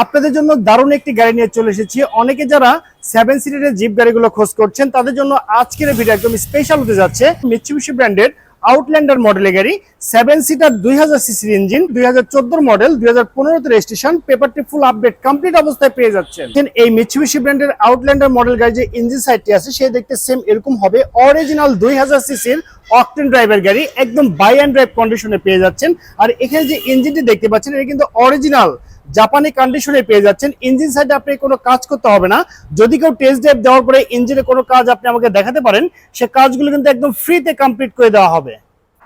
আপনাদের জন্য দারুণ একটি গাড়ি নিয়ে চলে এসেছি। অনেকে যারা 7 সিটারের জিপ গাড়িগুলো খোঁজ করছেন তাদের জন্য আজকের ভিডিও একদম স্পেশাল হতে যাচ্ছে। মিৎসুবিশি ব্র্যান্ডের আউটল্যান্ডার মডেলের গাড়ি, 7 সিটার 2000 সিসির ইঞ্জিন, 2014 মডেল, 2015 রেজিস্ট্রেশন, পেপারটি ফুল আপডেট কমপ্লিট অবস্থায় পেয়ে যাচ্ছেন। এই মিৎসুবিশি ব্র্যান্ডের আউটল্যান্ডার মডেল গাড়ি যে ইঞ্জিন সাইডটি আছে সে দেখতে সেম এরকম হবে। অরিজিনাল 2000 সিসির অকটেন ড্রাইভার গাড়ি, একদম বাই অ্যান্ড ড্রাইভ কন্ডিশনে পেয়ে যাচ্ছেন। আর এখানে যে ইঞ্জিনটি দেখতে পাচ্ছেন এটা কিন্তু অরিজিনাল জাপানি কন্ডিশনে পেয়ে যাচ্ছেন। ইঞ্জিন সাইডে আপনি কোনো কাজ করতে হবে না। যদি কেউ টেস্ট ড্রাইভ দেওয়ার পরে ইঞ্জিনে কোনো কাজ আপনি আমাকে দেখাতে পারেন, সে কাজগুলো কিন্তু একদম ফ্রিতে কমপ্লিট করে দেওয়া হবে।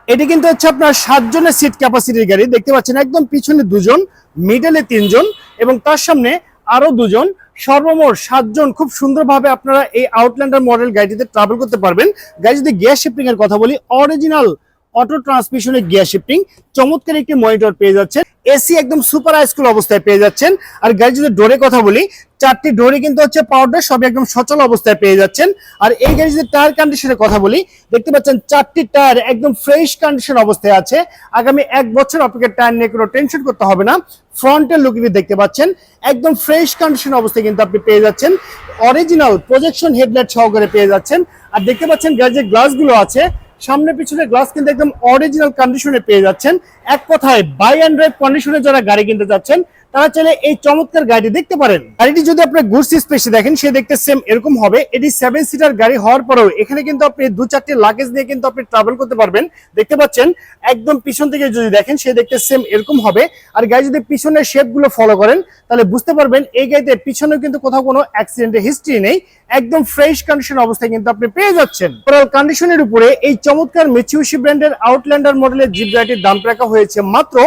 এটি কিন্তু হচ্ছে আপনার 7 জনের সিট ক্যাপাসিটির গাড়ি। দেখতে পাচ্ছেন একদম পিছনে 2 জন, মিডলে 3 জন এবং তার সামনে আরো 2 জন, সর্বমোট 7 জন। খুব সুন্দরভাবে আপনারা এই আউটল্যান্ডার মডেল গাড়িটিতে ট্রাভেল করতে পারবেন। গাড়ি যদি গিয়ার শিফটিং এর কথা বলি, অরিজিনাল অটো ট্রান্সমিশনের গিয়ার শিফটিং, চমৎকার একটি মনিটর পেয়ে যাচ্ছেন, এসি একদম সুপার হাইস্কুল অবস্থায় পেয়ে যাচ্ছেন। আর গাড়ি যদি ডোরের কথা বলি, 4টি ডোরে কিন্তু হচ্ছে পাওয়ার, সব একদম সচল অবস্থায় পেয়ে যাচ্ছেন। আর এই গাড়ি যদি টায়ার কন্ডিশনের কথা বলি, দেখতে পাচ্ছেন 4টি টায়ার একদম ফ্রেশ কন্ডিশন অবস্থায় আছে। আগামী 1 বছর আপনাকে টায়ার নিয়ে কোনো টেনশন করতে হবে না। ফ্রন্টের লুকিংটি দেখতে পাচ্ছেন একদম ফ্রেশ কন্ডিশন অবস্থায় কিন্তু আপনি পেয়ে যাচ্ছেন। অরিজিনাল প্রজেকশন হেডলাইট সহকারে পেয়ে যাচ্ছেন। আর দেখতে পাচ্ছেন গাড়ির যে গ্লাসগুলো আছে, সামনে পিছনে গ্লাস কিন্তু একদম অরিজিনাল কন্ডিশনে পেয়ে যাচ্ছেন। এক কথায় বাই অ্যান্ড ড্রাইভ কন্ডিশনে যারা গাড়ি কিনতে যাচ্ছেন তারা চাইলে এই চমৎকার গাড়িটি দেখতে পারেন। গাড়িটি যদি আপনি গুডস স্পেসে দেখেন, সে দেখতে সেম এরকম হবে। এটি 7 সিটার গাড়ি হওয়ার পরেও এখানে কিন্তু আপনি 2-4টি লাগেজ নিয়ে কিন্তু আপনি ট্রাভেল করতে পারবেন। দেখতে পাচ্ছেন একদম পিছন থেকে যদি দেখেন, সে দেখতে সেম এরকম হবে। আর গাড়ি যদি পিছনের শেপগুলো ফলো করেন তাহলে বুঝতে পারবেন এই গাড়িতে পিছনে কিন্তু কোথাও কোনো অ্যাক্সিডেন্টের হিস্ট্রি নেই। একদম ফ্রেশ কন্ডিশন অবস্থায় কিন্তু আপনি পেয়ে যাচ্ছেন। ওভারঅল কন্ডিশনের উপরে এই চমৎকার মিৎসুবিশি ব্র্যান্ডের আউটল্যান্ডার মডেলের জিপ গাড়িটির দাম রাখা হয়েছে মাত্র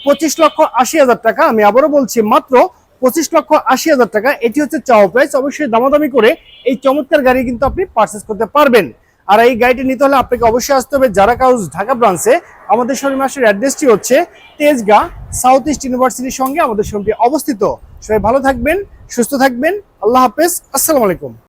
25,80,000 টাকা। আমি আবারও বলছি, মাত্র 25,80,000 টাকা। এটি হচ্ছে চাওয়া প্রাইস। অবশ্যই দামাদামি করে এই চমৎকার গাড়ি কিন্তু আপনি পারচেস করতে পারবেন। আর এই গাড়িটি নিতে হলে আপনাকে অবশ্যই আসতে হবে জারাক হাউস ঢাকা ব্রাঞ্চে। আমাদের শোরুম মাসের অ্যাড্রেসটি হচ্ছে তেজগাঁ সাউথ ইস্ট ইউনিভার্সিটির সঙ্গে আমাদের শোরুমটি অবস্থিত। সবাই ভালো থাকবেন, সুস্থ থাকবেন। আল্লাহ হাফেজ, আসসালামু আলাইকুম।